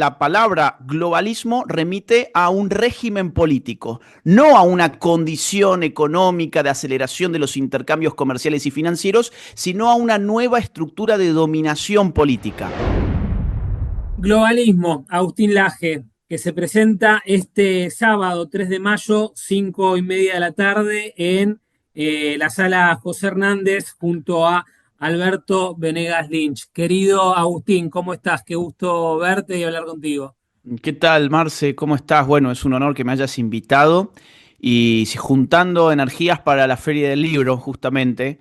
La palabra globalismo remite a un régimen político, no a una condición económica de aceleración de los intercambios comerciales y financieros, sino a una nueva estructura de dominación política. Globalismo, Agustín Laje, que se presenta este sábado 3 de mayo, 5:30 de la tarde, en la sala José Hernández, junto a Alberto Venegas Lynch. Querido Agustín, ¿cómo estás? Qué gusto verte y hablar contigo. ¿Qué tal, Marce? ¿Cómo estás? Bueno, es un honor que me hayas invitado y si juntando energías para la Feria del Libro, justamente,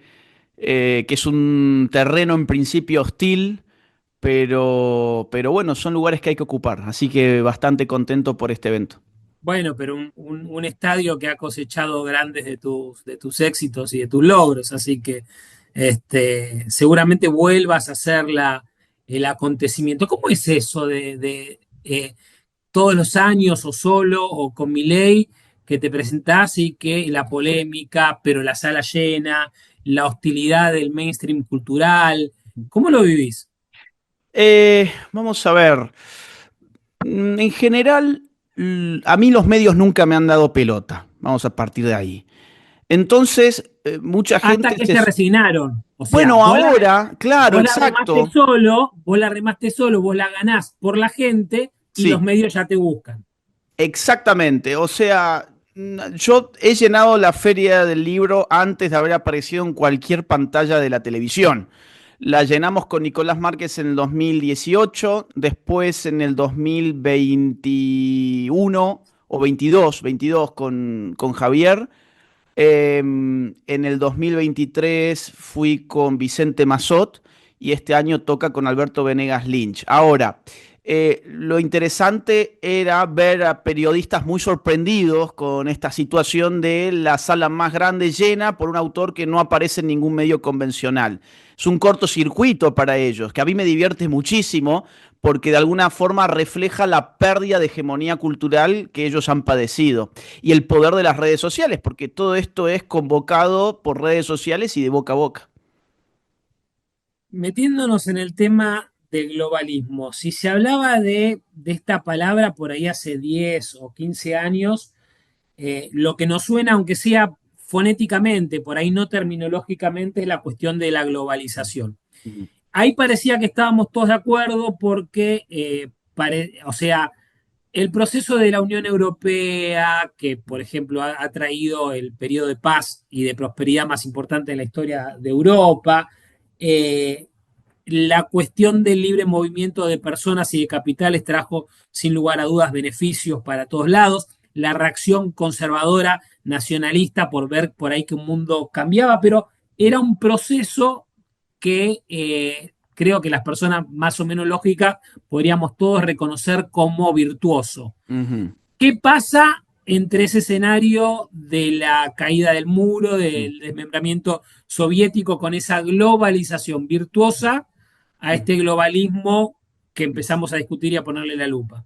que es un terreno en principio hostil, pero bueno, son lugares que hay que ocupar, así que bastante contento por este evento. Bueno, pero un estadio que ha cosechado grandes de tus éxitos y de tus logros, así que seguramente vuelvas a hacer el acontecimiento. ¿Cómo es eso de todos los años o solo o con Milei que te presentás y que la polémica, pero la sala llena, la hostilidad del mainstream cultural? ¿Cómo lo vivís? Vamos a ver. En general, a mí los medios nunca me han dado pelota. Vamos a partir de ahí. Entonces, mucha Hasta gente que se... se resignaron. O sea, Bueno, ahora, claro, exacto. vos la remaste solo, vos la ganás por la gente y los Sí, medios ya te buscan. exactamente. O sea, yo he llenado la feria del libro antes de haber aparecido en cualquier pantalla de la televisión. La llenamos con Nicolás Márquez en el 2018, después en el 2021 o 22 con Javier. En el 2023 fui con Vicente Mazot y este año toca con Alberto Venegas Lynch. Ahora, lo interesante era ver a periodistas muy sorprendidos con esta situación de la sala más grande llena por un autor que no aparece en ningún medio convencional. Es un cortocircuito para ellos, que a mí me divierte muchísimo porque de alguna forma refleja la pérdida de hegemonía cultural que ellos han padecido y el poder de las redes sociales, porque todo esto es convocado por redes sociales y de boca a boca. Metiéndonos en el tema del globalismo, si se hablaba de esta palabra por ahí hace 10 o 15 años, lo que nos suena, aunque sea fonéticamente, por ahí no terminológicamente, es la cuestión de la globalización. Ahí parecía que estábamos todos de acuerdo porque, o sea, el proceso de la Unión Europea, que por ejemplo ha traído el periodo de paz y de prosperidad más importante en la historia de Europa, eh, la cuestión del libre movimiento de personas y de capitales trajo sin lugar a dudas beneficios para todos lados, la reacción conservadora nacionalista por ver por ahí que un mundo cambiaba, pero era un proceso que creo que las personas más o menos lógicas podríamos todos reconocer como virtuoso. Ujú. ¿Qué pasa entre ese escenario de la caída del muro, Uh del desmembramiento soviético, con esa globalización virtuosa, a -huh. este globalismo que empezamos a discutir y a ponerle la lupa?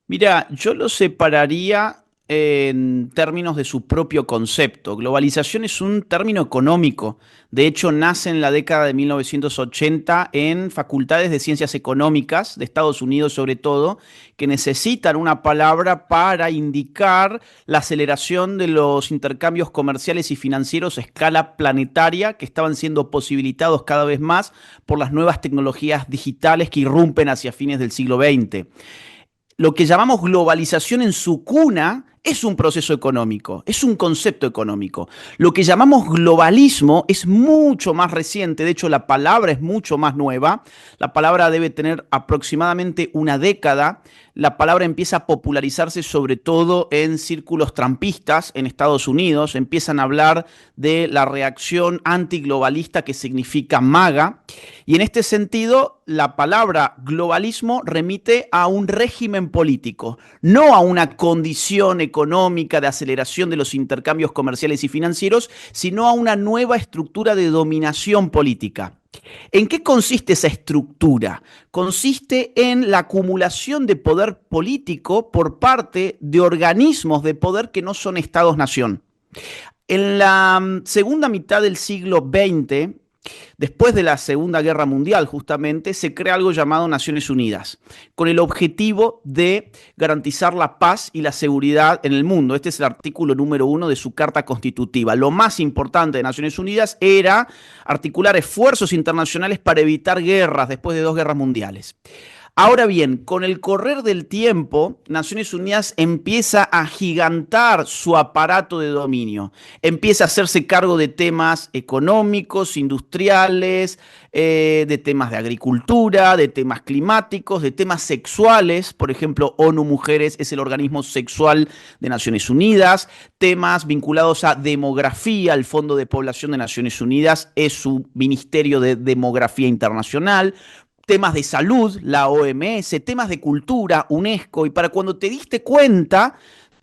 Mira, yo lo separaría en términos de su propio concepto. Globalización es un término económico. De hecho, nace en la década de 1980 en facultades de ciencias económicas de Estados Unidos, sobre todo, que necesitan una palabra para indicar la aceleración de los intercambios comerciales y financieros a escala planetaria que estaban siendo posibilitados cada vez más por las nuevas tecnologías digitales que irrumpen hacia fines del siglo XX. Lo que llamamos globalización en su cuna es un proceso económico, es un concepto económico. Lo que llamamos globalismo es mucho más reciente, de hecho la palabra es mucho más nueva, la palabra debe tener aproximadamente una década, la palabra empieza a popularizarse sobre todo en círculos trampistas en Estados Unidos, empiezan a hablar de la reacción antiglobalista que significa MAGA, y en este sentido la palabra globalismo remite a un régimen político, no a una condición económica de aceleración de los intercambios comerciales y financieros, sino a una nueva estructura de dominación política. ¿En qué consiste esa estructura? Consiste en la acumulación de poder político por parte de organismos de poder que no son estados-nación. En la segunda mitad del siglo XX, Después de la Segunda Guerra Mundial, justamente, se crea algo llamado Naciones Unidas, con el objetivo de garantizar la paz y la seguridad en el mundo. Este es el artículo número 1 de su Carta Constitutiva. Lo más importante de Naciones Unidas era articular esfuerzos internacionales para evitar guerras después de 2 guerras mundiales. Ahora bien, con el correr del tiempo, Naciones Unidas empieza a gigantar su aparato de dominio, empieza a hacerse cargo de temas económicos, industriales, de temas de agricultura, de temas climáticos, de temas sexuales. Por ejemplo, ONU Mujeres es el organismo sexual de Naciones Unidas. Temas vinculados a demografía, el Fondo de Población de Naciones Unidas es su Ministerio de Demografía Internacional. Temas de salud, la OMS, temas de cultura, UNESCO, y para cuando te diste cuenta,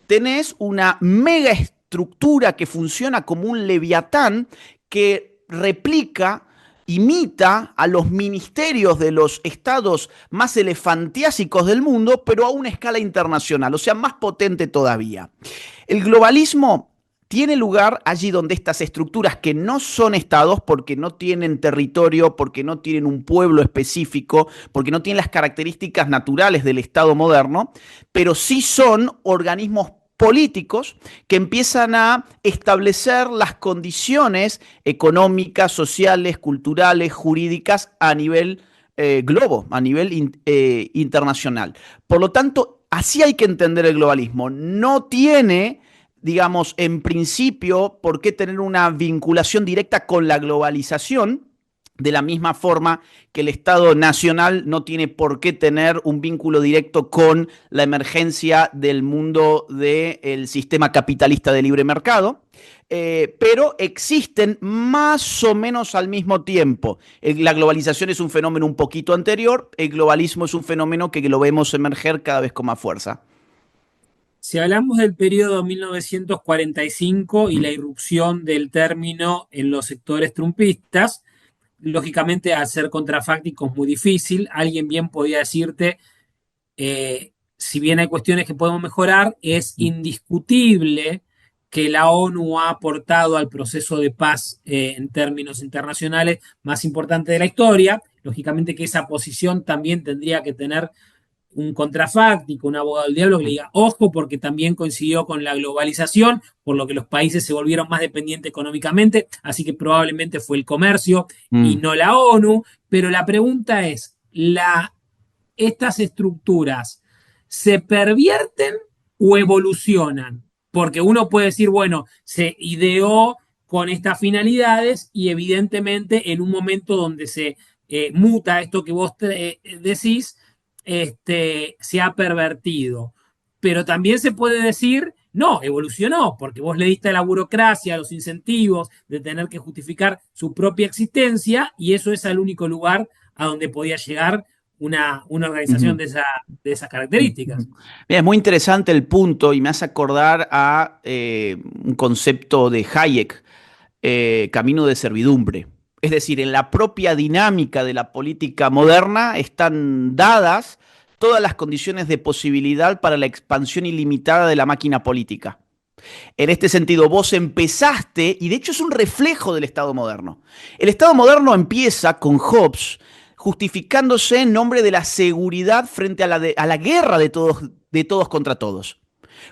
tenés una mega estructura que funciona como un leviatán que replica, imita a los ministerios de los estados más elefantiásicos del mundo, pero a una escala internacional, o sea, más potente todavía. El globalismo tiene lugar allí donde estas estructuras que no son estados, porque no tienen territorio, porque no tienen un pueblo específico, porque no tienen las características naturales del estado moderno, pero sí son organismos políticos que empiezan a establecer las condiciones económicas, sociales, culturales, jurídicas a nivel globo, a nivel internacional. Por lo tanto, así hay que entender el globalismo. No tiene, digamos, en principio, por qué tener una vinculación directa con la globalización, de la misma forma que el Estado nacional no tiene por qué tener un vínculo directo con la emergencia del mundo del sistema capitalista de libre mercado. Pero existen más o menos al mismo tiempo. La globalización es un fenómeno un poquito anterior, el globalismo es un fenómeno que lo vemos emerger cada vez con más fuerza. Si hablamos del periodo 1945 y la irrupción del término en los sectores trumpistas, lógicamente al ser contrafáctico es muy difícil. Alguien bien podía decirte, si bien hay cuestiones que podemos mejorar, es indiscutible que la ONU ha aportado al proceso de paz en términos internacionales más importante de la historia. Lógicamente que esa posición también tendría que tener un contrafáctico, un abogado del diablo que le diga, ojo, porque también coincidió con la globalización, por lo que los países se volvieron más dependientes económicamente, así que probablemente fue el comercio y Mm. no la ONU, pero la pregunta es, ¿estas estructuras se pervierten o evolucionan? Porque uno puede decir, bueno, se ideó con estas finalidades y evidentemente en un momento donde se muta esto que vos decís, se ha pervertido. Pero también se puede decir, no, evolucionó, porque vos le diste a la burocracia, a los incentivos de tener que justificar su propia existencia, y eso es el único lugar a donde podía llegar una organización Ujú. de esas características. Mira, es muy interesante el punto y me hace acordar a un concepto de Hayek, camino de servidumbre. Es decir, en la propia dinámica de la política moderna están dadas todas las condiciones de posibilidad para la expansión ilimitada de la máquina política. En este sentido, vos empezaste, y de hecho es un reflejo del Estado moderno. El Estado moderno empieza con Hobbes justificándose en nombre de la seguridad frente a la guerra de todos contra todos.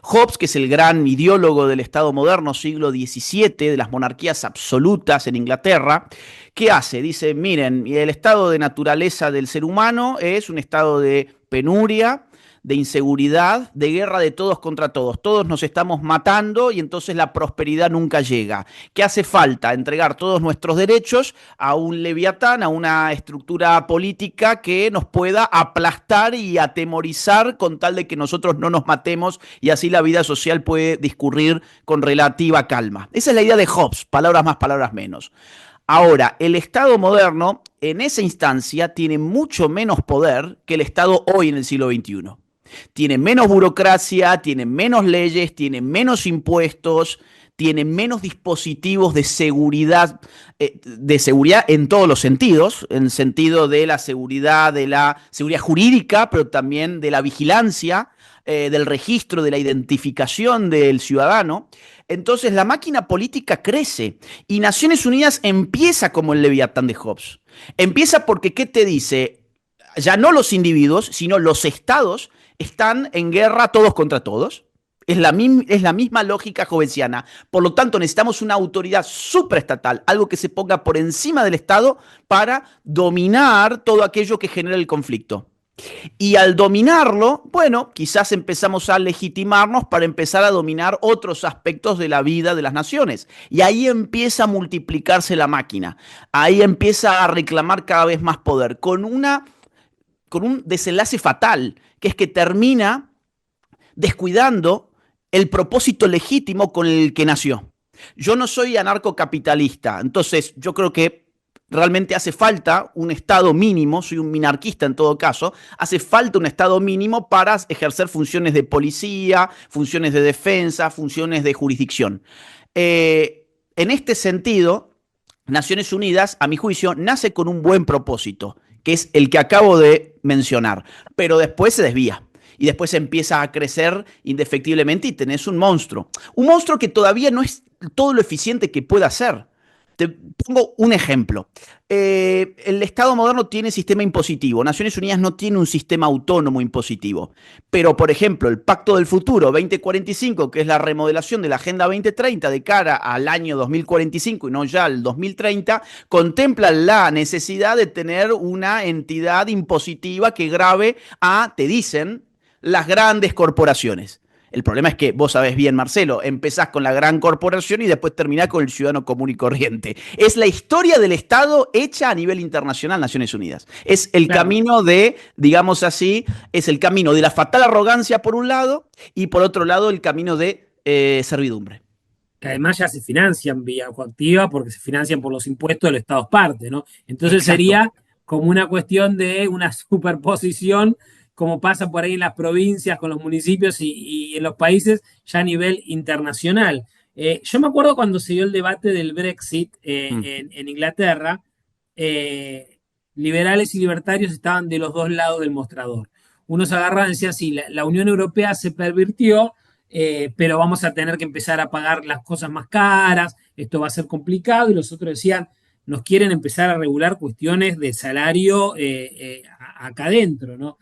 Hobbes, que es el gran ideólogo del Estado moderno, siglo XVII, de las monarquías absolutas en Inglaterra, ¿qué hace? Dice, miren, el estado de naturaleza del ser humano es un estado de penuria, de inseguridad, de guerra de todos contra todos. Todos nos estamos matando y entonces la prosperidad nunca llega. ¿Qué hace falta? Entregar todos nuestros derechos a un leviatán, a una estructura política que nos pueda aplastar y atemorizar con tal de que nosotros no nos matemos y así la vida social puede discurrir con relativa calma. Esa es la idea de Hobbes, palabras más, palabras menos. Ahora, el Estado moderno en esa instancia tiene mucho menos poder que el Estado hoy en el siglo XXI. Tiene menos burocracia, tiene menos leyes, tiene menos impuestos, tiene menos dispositivos de seguridad en todos los sentidos, en el sentido de la seguridad jurídica, pero también de la vigilancia, del registro, de la identificación del ciudadano. Entonces la máquina política crece y Naciones Unidas empieza como el Leviatán de Hobbes. Empieza porque, ¿qué te dice? Ya no los individuos, sino los estados están en guerra todos contra todos. Es la misma lógica hobbesiana. Por lo tanto, necesitamos una autoridad supraestatal, algo que se ponga por encima del Estado para dominar todo aquello que genera el conflicto. Y al dominarlo, bueno, quizás empezamos a legitimarnos para empezar a dominar otros aspectos de la vida de las naciones. Y ahí empieza a multiplicarse la máquina. Ahí empieza a reclamar cada vez más poder, con un desenlace fatal, que es que termina descuidando el propósito legítimo con el que nació. Yo no soy anarcocapitalista, entonces yo creo que realmente hace falta un Estado mínimo, soy un minarquista en todo caso, hace falta un Estado mínimo para ejercer funciones de policía, funciones de defensa, funciones de jurisdicción. En este sentido, Naciones Unidas, a mi juicio, nace con un buen propósito, que es el que acabo de mencionar, pero después se desvía. Y después empieza a crecer indefectiblemente y tenés un monstruo. Un monstruo que todavía no es todo lo eficiente que pueda ser. Te pongo un ejemplo. El Estado moderno tiene sistema impositivo. Naciones Unidas no tiene un sistema autónomo impositivo. Pero, por ejemplo, el Pacto del Futuro 2045, que es la remodelación de la Agenda 2030 de cara al año 2045 y no ya al 2030, contempla la necesidad de tener una entidad impositiva que grave a, te dicen, las grandes corporaciones. El problema es que vos sabés bien, Marcelo, empezás con la gran corporación y después terminás con el ciudadano común y corriente. Es la historia del Estado hecha a nivel internacional, Naciones Unidas. Es el Claro, camino de, digamos así, es el camino de la fatal arrogancia por un lado y por otro lado el camino de servidumbre. que además ya se financian vía coactiva porque se financian por los impuestos de los estados parte, ¿no? Entonces Exacto. sería como una cuestión de una superposición, como pasa por ahí en las provincias, con los municipios y en los países, ya a nivel internacional. Yo me acuerdo cuando se dio el debate del Brexit Mm. en Inglaterra, eh, liberales y libertarios estaban de los dos lados del mostrador. Unos agarraban y decían, sí, la Unión Europea se pervirtió, pero vamos a tener que empezar a pagar las cosas más caras, esto va a ser complicado, y los otros decían, nos quieren empezar a regular cuestiones de salario acá adentro, ¿no?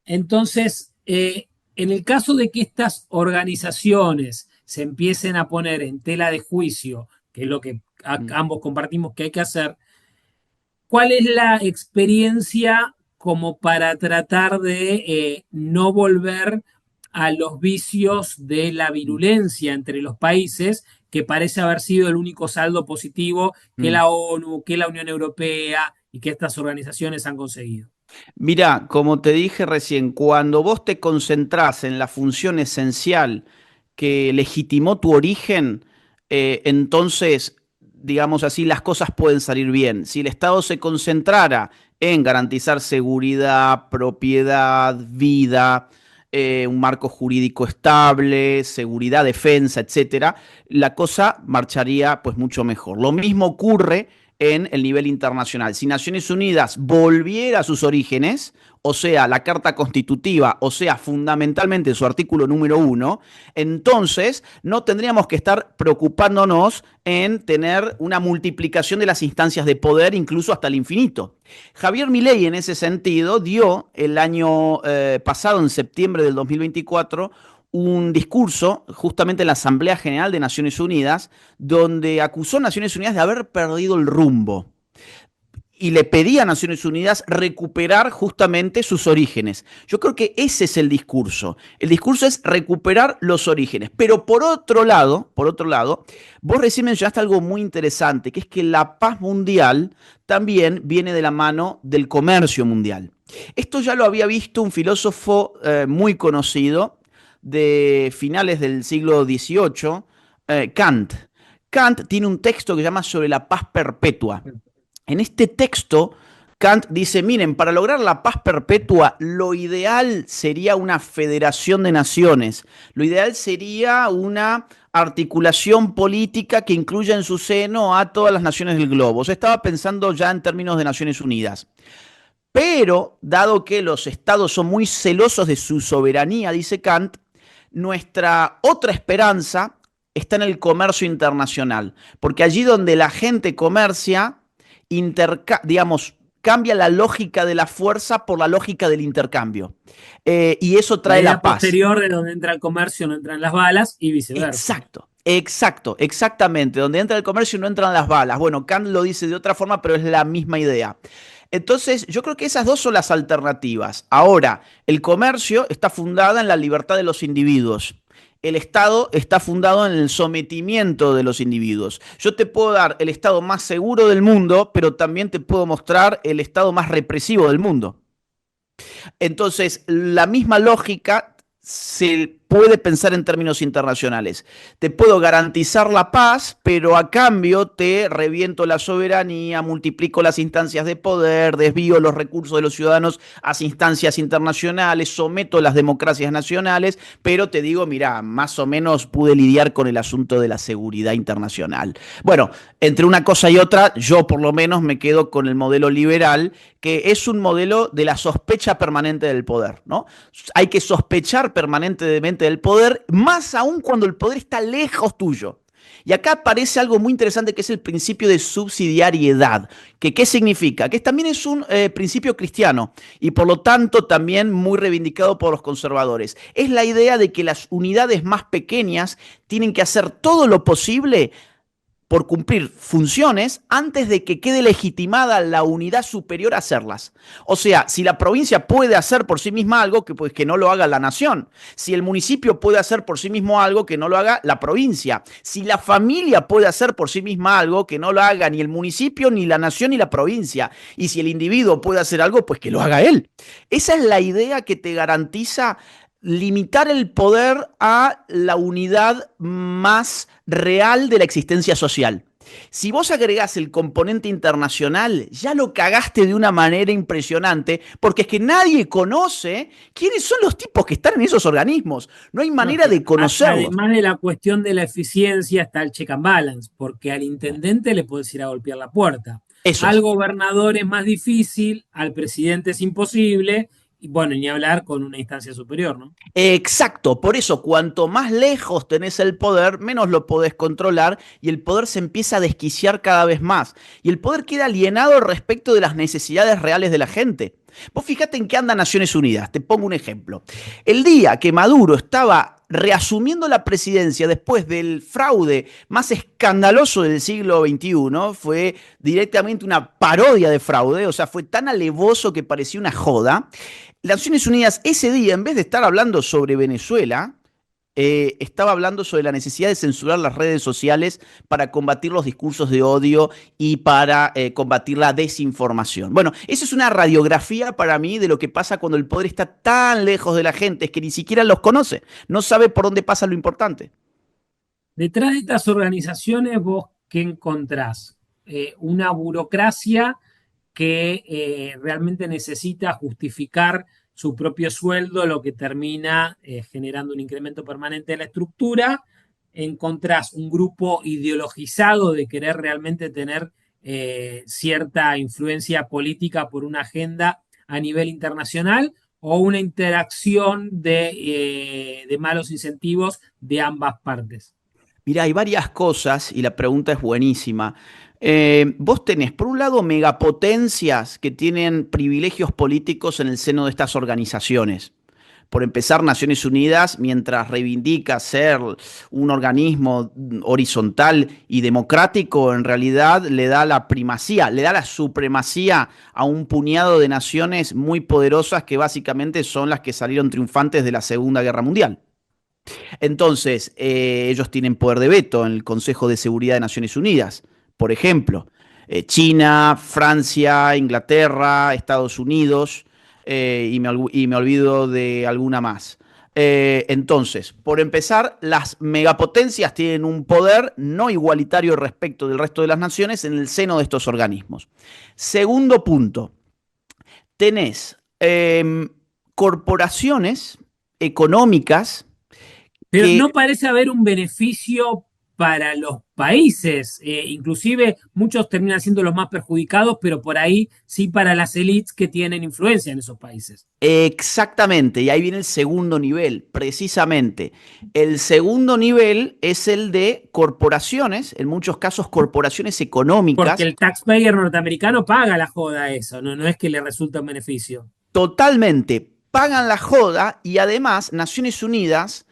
Entonces, en el caso de que estas organizaciones se empiecen a poner en tela de juicio, que es lo que Mm. ambos compartimos que hay que hacer, ¿cuál es la experiencia como para tratar de no volver a los vicios de la Mm. virulencia entre los países, que parece haber sido el único saldo positivo que Mm. la ONU, que la Unión Europea y que estas organizaciones han conseguido? Mirá, como te dije recién, cuando vos te concentrás en la función esencial que legitimó tu origen, entonces, digamos así, las cosas pueden salir bien. Si el Estado se concentrara en garantizar seguridad, propiedad, vida, un marco jurídico estable, seguridad, defensa, etcétera, la cosa marcharía pues mucho mejor. Lo mismo ocurre en el nivel internacional. Si Naciones Unidas volviera a sus orígenes, o sea, la Carta Constitutiva, o sea, fundamentalmente su artículo número 1, entonces no tendríamos que estar preocupándonos en tener una multiplicación de las instancias de poder, incluso hasta el infinito. Javier Milei, en ese sentido, dio el año pasado, en septiembre del 2024, un discurso justamente en la Asamblea General de Naciones Unidas, donde acusó a Naciones Unidas de haber perdido el rumbo y le pedía a Naciones Unidas recuperar justamente sus orígenes. Yo creo que ese es el discurso. El discurso es recuperar los orígenes. Pero por otro lado, vos recién mencionaste algo muy interesante, que es que la paz mundial también viene de la mano del comercio mundial. Esto ya lo había visto un filósofo muy conocido de finales del siglo XVIII, Kant. Kant tiene un texto que se llama Sobre la paz perpetua. En este texto, Kant dice, miren, para lograr la paz perpetua, lo ideal sería una federación de naciones, lo ideal sería una articulación política que incluya en su seno a todas las naciones del globo. O sea, estaba pensando ya en términos de Naciones Unidas. Pero, dado que los estados son muy celosos de su soberanía, dice Kant, nuestra otra esperanza está en el comercio internacional, porque allí donde la gente comercia, digamos, cambia la lógica de la fuerza por la lógica del intercambio. Y eso La trae idea la paz. posterior de donde entra el comercio no entran las balas y viceversa. Exacto. Exacto, exactamente. Donde entra el comercio no entran las balas. Bueno, Kant lo dice de otra forma, pero es la misma idea. Entonces, yo creo que esas dos son las alternativas. Ahora, el comercio está fundado en la libertad de los individuos. El Estado está fundado en el sometimiento de los individuos. Yo te puedo dar el Estado más seguro del mundo, pero también te puedo mostrar el Estado más represivo del mundo. Entonces, la misma lógica se puede pensar en términos internacionales. Te puedo garantizar la paz, pero a cambio te reviento la soberanía, multiplico las instancias de poder, desvío los recursos de los ciudadanos a instancias internacionales, someto las democracias nacionales, pero te digo, mira, más o menos pude lidiar con el asunto de la seguridad internacional. Bueno, entre una cosa y otra, yo por lo menos me quedo con el modelo liberal, que es un modelo de la sospecha permanente del poder, ¿no? Hay que sospechar permanentemente del poder, más aún cuando el poder está lejos tuyo. Y acá aparece algo muy interesante que es el principio de subsidiariedad. ¿Qué significa? Que también es un principio cristiano y por lo tanto también muy reivindicado por los conservadores. Es la idea de que las unidades más pequeñas tienen que hacer todo lo posible por cumplir funciones antes de que quede legitimada la unidad superior a hacerlas. O sea, si la provincia puede hacer por sí misma algo, pues que no lo haga la nación. Si el municipio puede hacer por sí mismo algo, que no lo haga la provincia. Si la familia puede hacer por sí misma algo, que no lo haga ni el municipio, ni la nación, ni la provincia. Y si el individuo puede hacer algo, pues que lo haga él. Esa es la idea que te garantiza limitar el poder a la unidad más real de la existencia social. Si vos agregás el componente internacional, ya lo cagaste de una manera impresionante, porque es que nadie conoce quiénes son los tipos que están en esos organismos. No hay No, manera de conocerlos. además de la cuestión de la eficiencia está el check and balance, porque al intendente le puedes ir a golpear la puerta. Eso Al es. gobernador es más difícil, al presidente es imposible, y bueno, ni hablar con una instancia superior, ¿no? Exacto, por eso cuanto más lejos tenés el poder, menos lo podés controlar y el poder se empieza a desquiciar cada vez más. Y el poder queda alienado respecto de las necesidades reales de la gente. Vos fijate en qué anda Naciones Unidas, te pongo un ejemplo. El día que Maduro estaba reasumiendo la presidencia después del fraude más escandaloso del siglo XXI, fue directamente una parodia de fraude, o sea, fue tan alevoso que parecía una joda. Las Naciones Unidas ese día, en vez de estar hablando sobre Venezuela, estaba hablando sobre la necesidad de censurar las redes sociales para combatir los discursos de odio y para combatir la desinformación. Bueno, esa es una radiografía para mí de lo que pasa cuando el poder está tan lejos de la gente, es que ni siquiera los conoce, no sabe por dónde pasa lo importante. Detrás de estas organizaciones, ¿vos qué encontrás? Una burocracia que realmente necesita justificar su propio sueldo, lo que termina generando un incremento permanente de la estructura. Encontrás un grupo ideologizado de querer realmente tener cierta influencia política por una agenda a nivel internacional o una interacción de malos incentivos de ambas partes. Mirá, hay varias cosas y la pregunta es buenísima. Vos tenés, por un lado, megapotencias que tienen privilegios políticos en el seno de estas organizaciones. Por empezar, Naciones Unidas, mientras reivindica ser un organismo horizontal y democrático, en realidad le da la primacía, le da la supremacía a un puñado de naciones muy poderosas que básicamente son las que salieron triunfantes de la Segunda Guerra Mundial. Entonces, ellos tienen poder de veto en el Consejo de Seguridad de Naciones Unidas. Por ejemplo, China, Francia, Inglaterra, Estados Unidos, y me olvido de alguna más. Entonces, por empezar, las megapotencias tienen un poder no igualitario respecto del resto de las naciones en el seno de estos organismos. Segundo punto, tenés corporaciones económicas Pero que no parece haber un beneficio para los países. Inclusive muchos terminan siendo los más perjudicados, pero por ahí sí para las élites que tienen influencia en esos países. exactamente, y ahí viene el segundo nivel, precisamente. El segundo nivel es el de corporaciones, en muchos casos corporaciones Porque económicas, el taxpayer norteamericano paga la joda a eso, no, no es que le resulta un beneficio. totalmente pagan la joda y además Naciones Unidas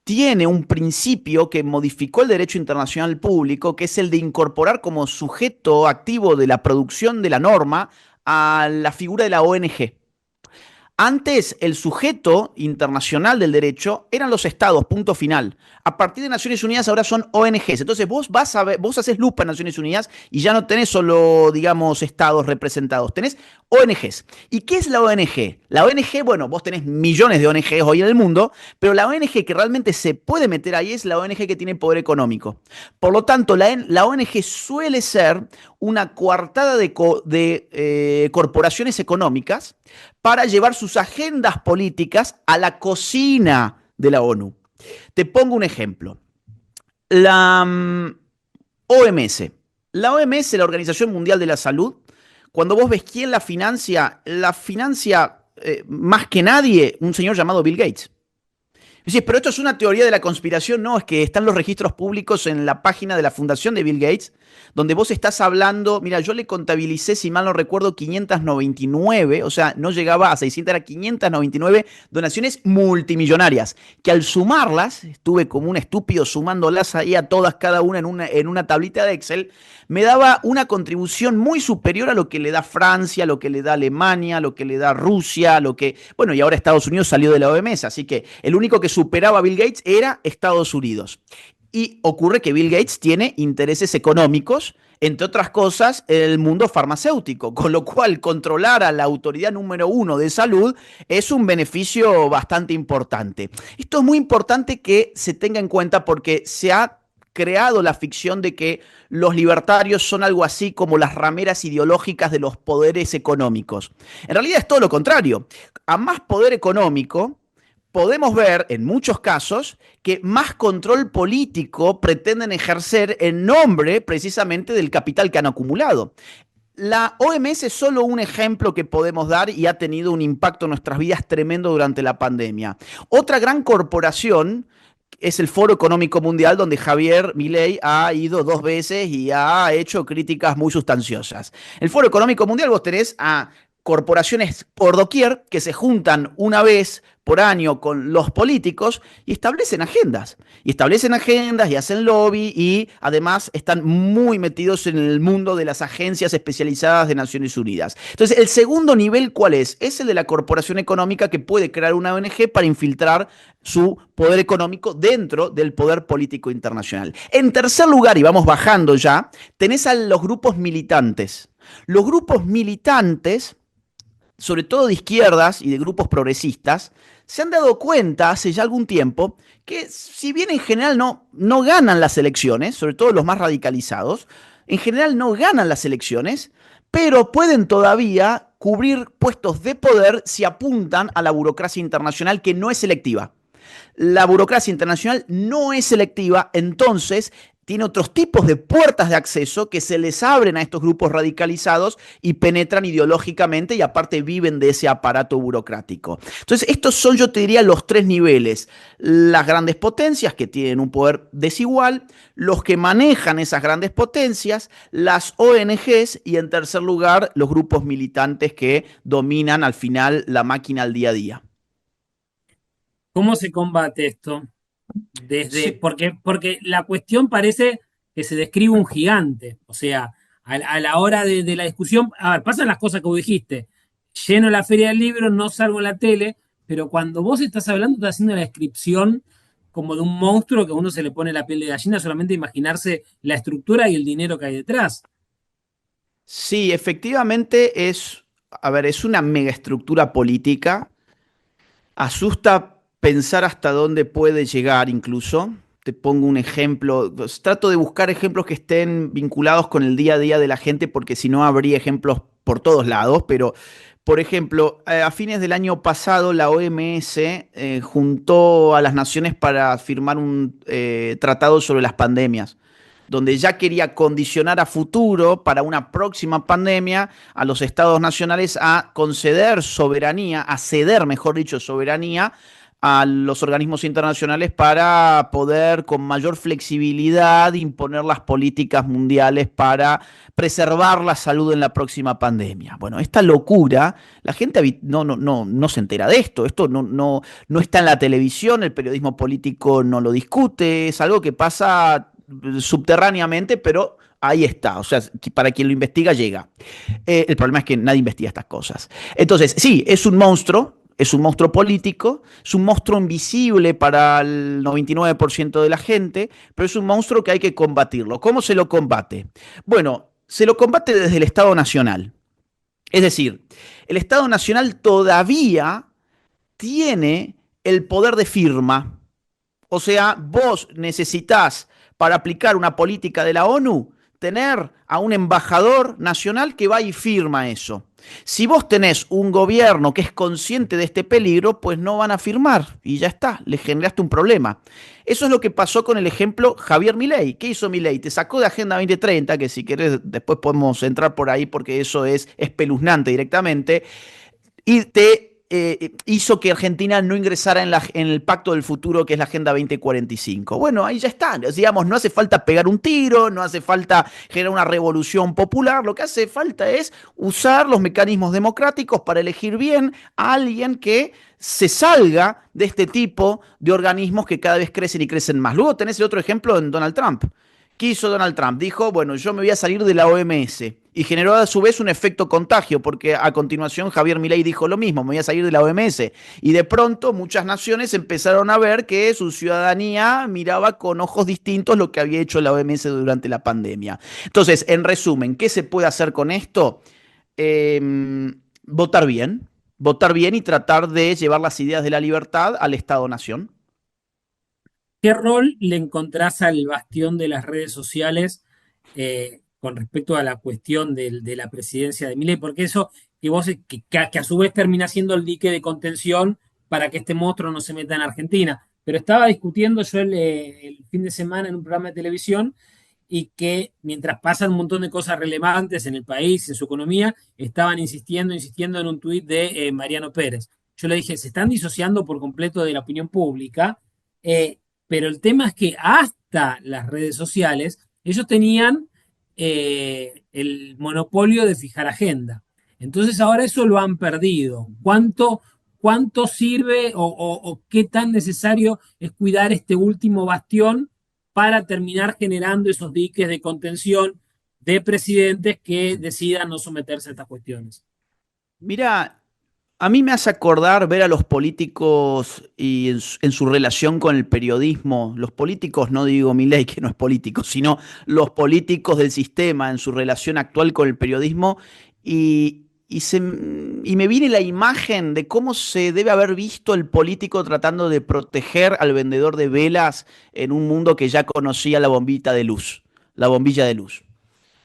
tiene un principio que modificó el derecho internacional público, que es el de incorporar como sujeto activo de la producción de la norma a la figura de la ONG. Antes, el sujeto internacional del derecho eran los estados, punto final. A partir de Naciones Unidas ahora son ONGs. Entonces vos vas a ver, vos haces lupa en Naciones Unidas y ya no tenés solo, digamos, estados representados, tenés ONGs. ¿Y qué es la ONG? La ONG, bueno, vos tenés millones de ONGs hoy en el mundo, pero la ONG que realmente se puede meter ahí es la ONG que tiene poder económico. Por lo tanto, la ONG suele ser una coartada de corporaciones económicas para llevar sus agendas políticas a la cocina de la ONU. Te pongo un ejemplo. La OMS. La OMS, la Organización Mundial de la Salud, cuando vos ves quién la financia más que nadie un señor llamado Bill Gates. Dices, pero esto es una teoría de la conspiración. No, es que están los registros públicos en la página de la fundación de Bill Gates, donde vos estás hablando, mira, yo le contabilicé, si mal no recuerdo, 599, o sea, no llegaba a 600, era 599 donaciones multimillonarias, que al sumarlas, estuve como un estúpido sumándolas ahí a todas, cada una en una tablita de Excel, me daba una contribución muy superior a lo que le da Francia, lo que le da Alemania, lo que le da Rusia, lo que, bueno, y ahora Estados Unidos salió de la OMS, así que el único que superaba a Bill Gates era Estados Unidos. Y ocurre que Bill Gates tiene intereses económicos, entre otras cosas, en el mundo farmacéutico, con lo cual controlar a la autoridad número uno de salud es un beneficio bastante importante. Esto es muy importante que se tenga en cuenta porque se ha creado la ficción de que los libertarios son algo así como las rameras ideológicas de los poderes económicos. En realidad es todo lo contrario. A más poder económico, podemos ver en muchos casos que más control político pretenden ejercer en nombre precisamente del capital que han acumulado. La OMS es solo un ejemplo que podemos dar y ha tenido un impacto en nuestras vidas tremendo durante la pandemia. Otra gran corporación es el Foro Económico Mundial, donde Javier Milei ha ido 2 veces y ha hecho críticas muy sustanciosas. El Foro Económico Mundial, vos tenés a corporaciones por doquier que se juntan una vez por año con los políticos y establecen agendas. Y establecen agendas y hacen lobby y además están muy metidos en el mundo de las agencias especializadas de Naciones Unidas. Entonces, el segundo nivel, ¿cuál es? Es el de la corporación económica que puede crear una ONG para infiltrar su poder económico dentro del poder político internacional. En tercer lugar, y vamos bajando ya, tenés a los grupos militantes. Los grupos militantes, sobre todo de izquierdas y de grupos progresistas, se han dado cuenta hace ya algún tiempo que si bien en general no ganan las elecciones, sobre todo los más radicalizados, en general no ganan las elecciones, pero pueden todavía cubrir puestos de poder si apuntan a la burocracia internacional que no es selectiva. La burocracia internacional no es selectiva, entonces tiene otros tipos de puertas de acceso que se les abren a estos grupos radicalizados y penetran ideológicamente y aparte viven de ese aparato burocrático. Entonces, estos son, yo te diría, los tres niveles. Las grandes potencias que tienen un poder desigual, los que manejan esas grandes potencias, las ONGs y, en tercer lugar, los grupos militantes que dominan al final la máquina al día a día. ¿Cómo se combate esto? Sí. Porque la cuestión parece que se describe un gigante. O sea, a la hora de la discusión, a ver, pasan las cosas que vos dijiste. Lleno la feria del libro, no salgo en la tele, pero cuando vos estás hablando, estás haciendo la descripción como de un monstruo que a uno se le pone la piel de gallina solamente imaginarse la estructura y el dinero que hay detrás. Sí, efectivamente a ver, es una megaestructura política. Asusta pensar hasta dónde puede llegar incluso. Te pongo un ejemplo. Pues, trato de buscar ejemplos que estén vinculados con el día a día de la gente porque si no habría ejemplos por todos lados, pero Por ejemplo, a fines del año pasado la OMS juntó a las naciones para firmar un tratado sobre las pandemias, donde ya quería condicionar a futuro para una próxima pandemia a los estados nacionales a conceder soberanía, a ceder, mejor dicho, soberanía a los organismos internacionales para poder con mayor flexibilidad imponer las políticas mundiales para preservar la salud en la próxima pandemia. Bueno, esta locura, la gente no se entera de esto, esto no está en la televisión, el periodismo político no lo discute, es algo que pasa subterráneamente, pero ahí está, o sea, para quien lo investiga llega. El problema es que nadie investiga estas cosas. Entonces, sí, es un monstruo político, es un monstruo invisible para el 99% de la gente, pero es un monstruo que hay que combatirlo. ¿Cómo se lo combate? Bueno, se lo combate desde el Estado Nacional. Es decir, el Estado Nacional todavía tiene el poder de firma. O sea, vos necesitas para aplicar una política de la ONU tener a un embajador nacional que va y firma eso. Si vos tenés un gobierno que es consciente de este peligro, pues no van a firmar y ya está, le generaste un problema. Eso es lo que pasó con el ejemplo Javier Milei. ¿Qué hizo Milei? Te sacó de Agenda 2030, que si querés después podemos entrar por ahí porque eso es espeluznante directamente, y te hizo que Argentina no ingresara en el pacto del futuro que es la Agenda 2045. Bueno, ahí ya está. Digamos, no hace falta pegar un tiro, no hace falta generar una revolución popular, lo que hace falta es usar los mecanismos democráticos para elegir bien a alguien que se salga de este tipo de organismos que cada vez crecen y crecen más. Luego tenés el otro ejemplo en Donald Trump. ¿Qué hizo Donald Trump? Dijo, bueno, yo me voy a salir de la OMS. Y generó a su vez un efecto contagio, porque a continuación Javier Milei dijo lo mismo, me voy a salir de la OMS. Y de pronto muchas naciones empezaron a ver que su ciudadanía miraba con ojos distintos lo que había hecho la OMS durante la pandemia. Entonces, en resumen, ¿qué se puede hacer con esto? Votar bien, votar bien y tratar de llevar las ideas de la libertad al Estado-Nación. ¿Qué rol le encontrás al bastión de las redes sociales con respecto a la cuestión de la presidencia de Milei? Porque eso que vos que a su vez termina siendo el dique de contención para que este monstruo no se meta en Argentina. Pero estaba discutiendo yo el fin de semana en un programa de televisión y que mientras pasan un montón de cosas relevantes en el país, en su economía, estaban insistiendo en un tuit de Mariano Pérez. Yo le dije, se están disociando por completo de la opinión pública. eh, pero el tema es que hasta las redes sociales, ellos tenían el monopolio de fijar agenda. Entonces ahora eso lo han perdido. ¿Cuánto sirve o qué tan necesario es cuidar este último bastión para terminar generando esos diques de contención de presidentes que decidan no someterse a estas cuestiones? Mira, a mí me hace acordar ver a los políticos y en su relación con el periodismo, los políticos, no digo Milei que no es político, sino los políticos del sistema en su relación actual con el periodismo y me viene la imagen de cómo se debe haber visto el político tratando de proteger al vendedor de velas en un mundo que ya conocía la bombita de luz, la bombilla de luz.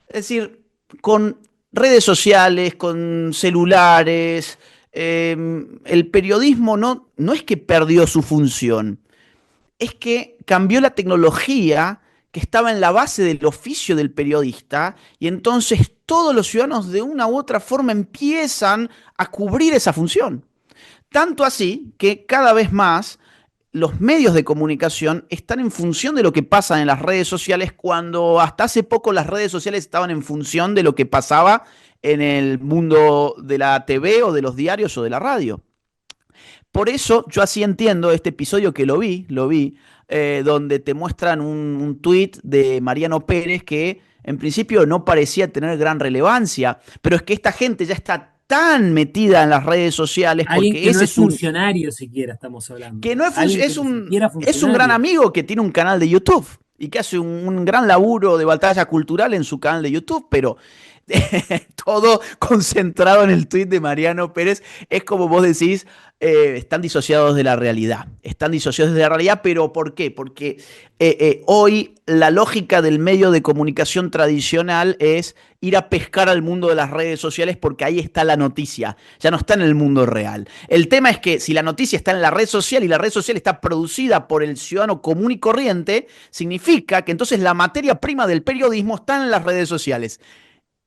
Es decir, con redes sociales, con celulares, el periodismo no es que perdió su función, es que cambió la tecnología que estaba en la base del oficio del periodista y entonces todos los ciudadanos de una u otra forma empiezan a cubrir esa función. Tanto así que cada vez más los medios de comunicación están en función de lo que pasa en las redes sociales cuando hasta hace poco las redes sociales estaban en función de lo que pasaba en el mundo de la TV o de los diarios o de la radio. Por eso yo así entiendo este episodio que donde te muestran un tuit de Mariano Pérez que en principio no parecía tener gran relevancia, pero es que esta gente ya está tan metida en las redes sociales Alguien porque que no ese es es un funcionario siquiera estamos hablando. que no es, Alguien que es ni un siquiera es un gran funcionario. amigo que tiene un canal de YouTube y que hace un gran laburo de batalla cultural en su canal de YouTube, pero todo concentrado en el tuit de Mariano Pérez. Es como vos decís, están disociados de la realidad. Están disociados de la realidad, pero ¿por qué? Porque hoy la lógica del medio de comunicación tradicional es ir a pescar al mundo de las redes sociales porque ahí está la noticia, ya no está en el mundo real. El tema es que si la noticia está en la red social y la red social está producida por el ciudadano común y corriente, significa que entonces la materia prima del periodismo está en las redes sociales.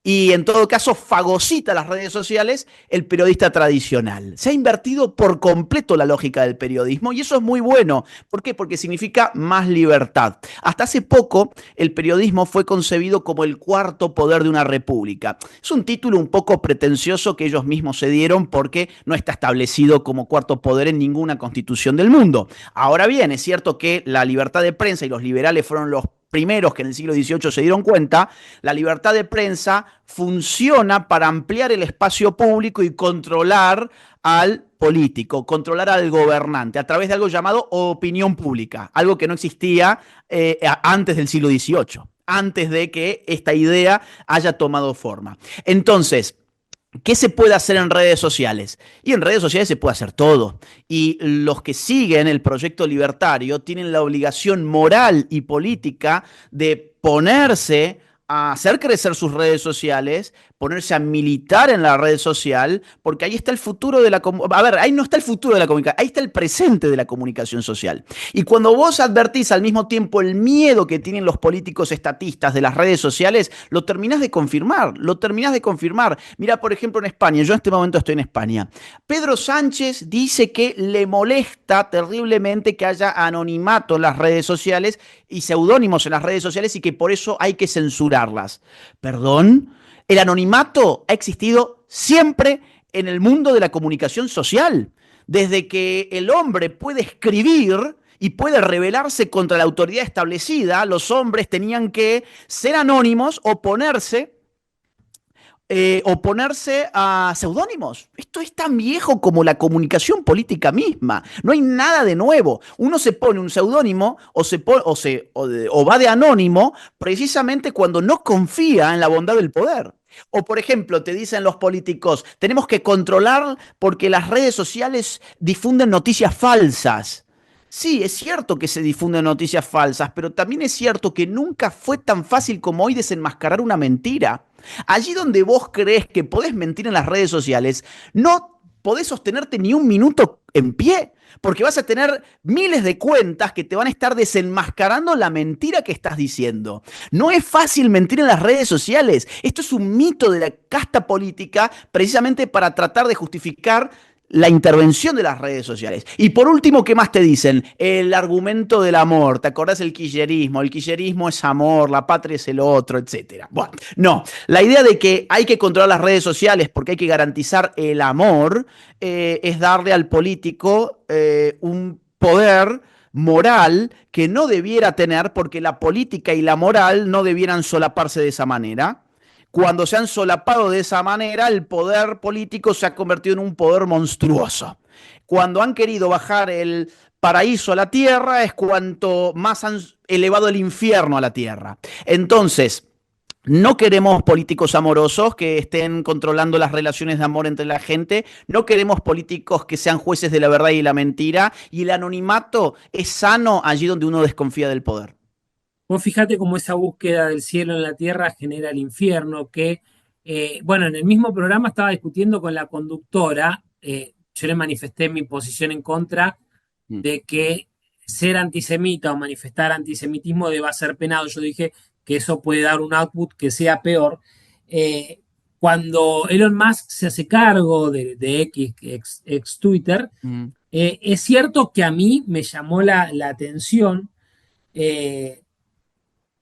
Y en todo caso fagocita las redes sociales el periodista tradicional. Se ha invertido por completo la lógica del periodismo y eso es muy bueno. ¿Por qué? Porque significa más libertad. Hasta hace poco el periodismo fue concebido como el cuarto poder de una república. Es un título un poco pretencioso que ellos mismos se dieron porque no está establecido como cuarto poder en ninguna constitución del mundo. Ahora bien, es cierto que la libertad de prensa y los liberales fueron los primeros que en el siglo XVIII se dieron cuenta, la libertad de prensa funciona para ampliar el espacio público y controlar al político, controlar al gobernante a través de algo llamado opinión pública, algo que no existía antes del siglo XVIII, antes de que esta idea haya tomado forma. Entonces, ¿qué se puede hacer en redes sociales? Y en redes sociales se puede hacer todo. Y los que siguen el proyecto libertario tienen la obligación moral y política de ponerse a hacer crecer sus redes sociales, ponerse a militar en la red social, porque ahí está el futuro de la comunicación. A ver, ahí no está el futuro de la comunicación, ahí está el presente de la comunicación social. Y cuando vos advertís al mismo tiempo el miedo que tienen los políticos estatistas de las redes sociales, lo terminás de confirmar, lo terminás de confirmar. Mira, por ejemplo, en España, yo en este momento estoy en España. Pedro Sánchez dice que le molesta terriblemente que haya anonimato en las redes sociales y seudónimos en las redes sociales y que por eso hay que censurarlas. ¿Perdón? El anonimato ha existido siempre en el mundo de la comunicación social. Desde que el hombre puede escribir y puede rebelarse contra la autoridad establecida, los hombres tenían que ser anónimos o ponerse a seudónimos. Esto es tan viejo como la comunicación política misma. No hay nada de nuevo. Uno se pone un seudónimo o va de anónimo precisamente cuando no confía en la bondad del poder. O, por ejemplo, te dicen los políticos, tenemos que controlar porque las redes sociales difunden noticias falsas. Sí, es cierto que se difunden noticias falsas, pero también es cierto que nunca fue tan fácil como hoy desenmascarar una mentira. Allí donde vos crees que podés mentir en las redes sociales, no podés sostenerte ni un minuto en pie, porque vas a tener miles de cuentas que te van a estar desenmascarando la mentira que estás diciendo. No es fácil mentir en las redes sociales. Esto es un mito de la casta política precisamente para tratar de justificar la intervención de las redes sociales. Y por último, ¿qué más te dicen? El argumento del amor. ¿Te acordás del kirchnerismo? El kirchnerismo es amor, la patria es el otro, etcétera. Bueno, no. La idea de que hay que controlar las redes sociales porque hay que garantizar el amor es darle al político un poder moral que no debiera tener porque la política y la moral no debieran solaparse de esa manera. Cuando se han solapado de esa manera, el poder político se ha convertido en un poder monstruoso. Cuando han querido bajar el paraíso a la tierra, es cuanto más han elevado el infierno a la tierra. Entonces, no queremos políticos amorosos que estén controlando las relaciones de amor entre la gente. No queremos políticos que sean jueces de la verdad y la mentira. Y el anonimato es sano allí donde uno desconfía del poder. Vos fíjate cómo esa búsqueda del cielo en la tierra genera el infierno, que, bueno, en el mismo programa estaba discutiendo con la conductora, yo le manifesté mi posición en contra Mm. de que ser antisemita o manifestar antisemitismo deba ser penado. Yo dije que eso puede dar un output que sea peor. Eh, Cuando Elon Musk se hace cargo de X, ex Twitter, Mm. es cierto que a mí me llamó la atención eh,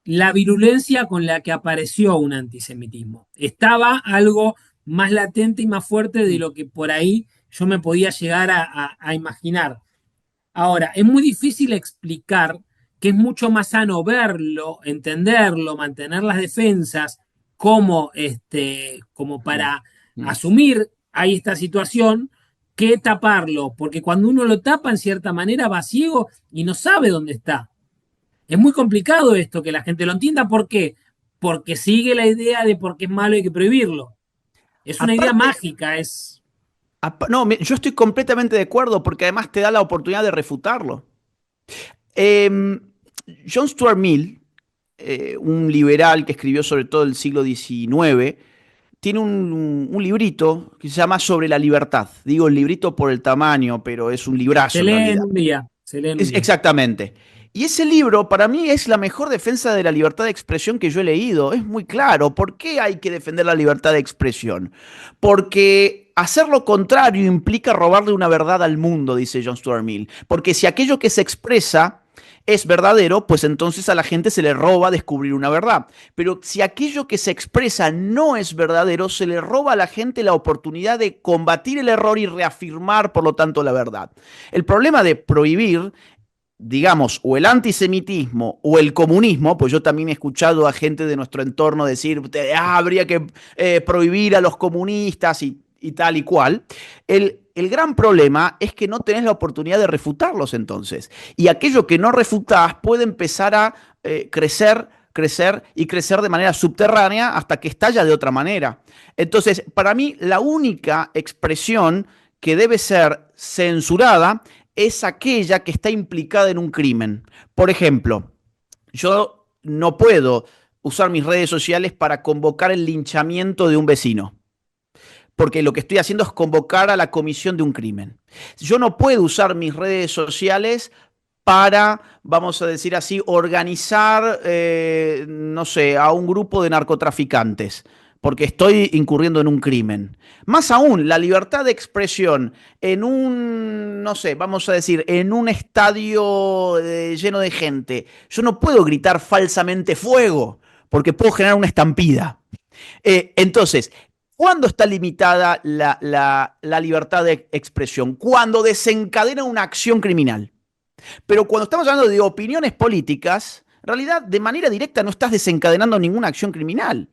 la virulencia con la que apareció un antisemitismo. Estaba algo más latente y más fuerte de Mm. lo que por ahí yo me podía llegar a imaginar. Ahora, es muy difícil explicar que es mucho más sano verlo, entenderlo, mantener las defensas como, como Mm. para Mm. asumir ahí esta situación que taparlo, porque cuando uno lo tapa en cierta manera va ciego y no sabe dónde está. Es muy complicado esto, que la gente lo entienda. ¿Por qué? Porque sigue la idea de porque es malo hay que prohibirlo. Es una idea Aparte, mágica, es... No, yo estoy completamente de acuerdo porque además te da la oportunidad de refutarlo. Em, John Stuart Mill, un liberal que escribió sobre todo el siglo XIX, tiene un librito que se llama Sobre la libertad. Digo el librito por el tamaño, pero es un Se librazo en lee en realidad. un día, se lee en un día. Exactamente. Y ese libro para mí es la mejor defensa de la libertad de expresión que yo he leído. Es muy claro. ¿Por qué hay que defender la libertad de expresión? Porque hacer lo contrario implica robarle una verdad al mundo, dice John Stuart Mill. Porque si aquello que se expresa es verdadero, pues entonces a la gente se le roba descubrir una verdad. Pero si aquello que se expresa no es verdadero, se le roba a la gente la oportunidad de combatir el error y reafirmar, por lo tanto, la verdad. El problema de prohibir, digamos, o el antisemitismo o el comunismo, pues yo también he escuchado a gente de nuestro entorno decir, habría que prohibir a los comunistas y tal y cual. El gran problema es que no tenés la oportunidad de refutarlos entonces. Y aquello que no refutás puede empezar a crecer, crecer y crecer de manera subterránea hasta que estalla de otra manera. Entonces, para mí, la única expresión que debe ser censurada es aquella que está implicada en un crimen. Por ejemplo, yo no puedo usar mis redes sociales para convocar el linchamiento de un vecino, porque lo que estoy haciendo es convocar a la comisión de un crimen. Yo no puedo usar mis redes sociales para, vamos a decir así, organizar, no sé, a un grupo de narcotraficantes, porque estoy incurriendo en un crimen. Más aún, la libertad de expresión en un, no sé, vamos a decir, en un estadio lleno de gente. Yo no puedo gritar falsamente fuego, porque puedo generar una estampida. Entonces, ¿cuándo está limitada la libertad de expresión? Cuando desencadena una acción criminal. Pero cuando estamos hablando de opiniones políticas, en realidad de manera directa no estás desencadenando ninguna acción criminal.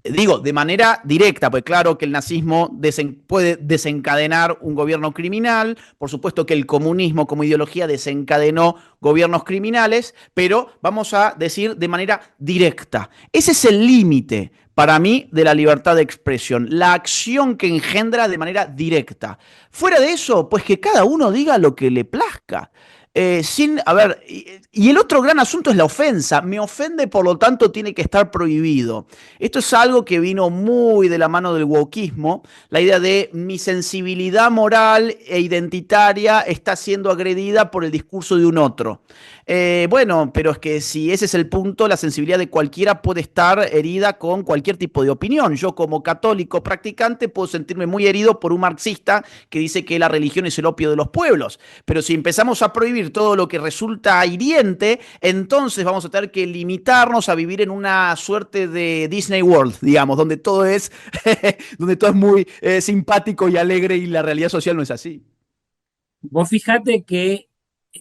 Digo, de manera directa, pues claro que el nazismo puede desencadenar un gobierno criminal, por supuesto que el comunismo como ideología desencadenó gobiernos criminales, pero vamos a decir de manera directa. Ese es el límite para mí de la libertad de expresión, la acción que engendra de manera directa. Fuera de eso, pues que cada uno diga lo que le plazca. A ver, y el otro gran asunto es la ofensa. Me ofende, por lo tanto, tiene que estar prohibido. Esto es algo que vino muy de la mano del wokismo, la idea de mi sensibilidad moral e identitaria está siendo agredida por el discurso de un otro. Bueno, pero es que si ese es el punto, la sensibilidad de cualquiera puede estar herida con cualquier tipo de opinión. Yo como católico practicante puedo sentirme muy herido por un marxista que dice que la religión es el opio de los pueblos. Pero si empezamos a prohibir todo lo que resulta hiriente, entonces vamos a tener que limitarnos a vivir en una suerte de Disney World, digamos, donde todo es, donde todo es muy simpático y alegre y la realidad social no es así. Vos fijate que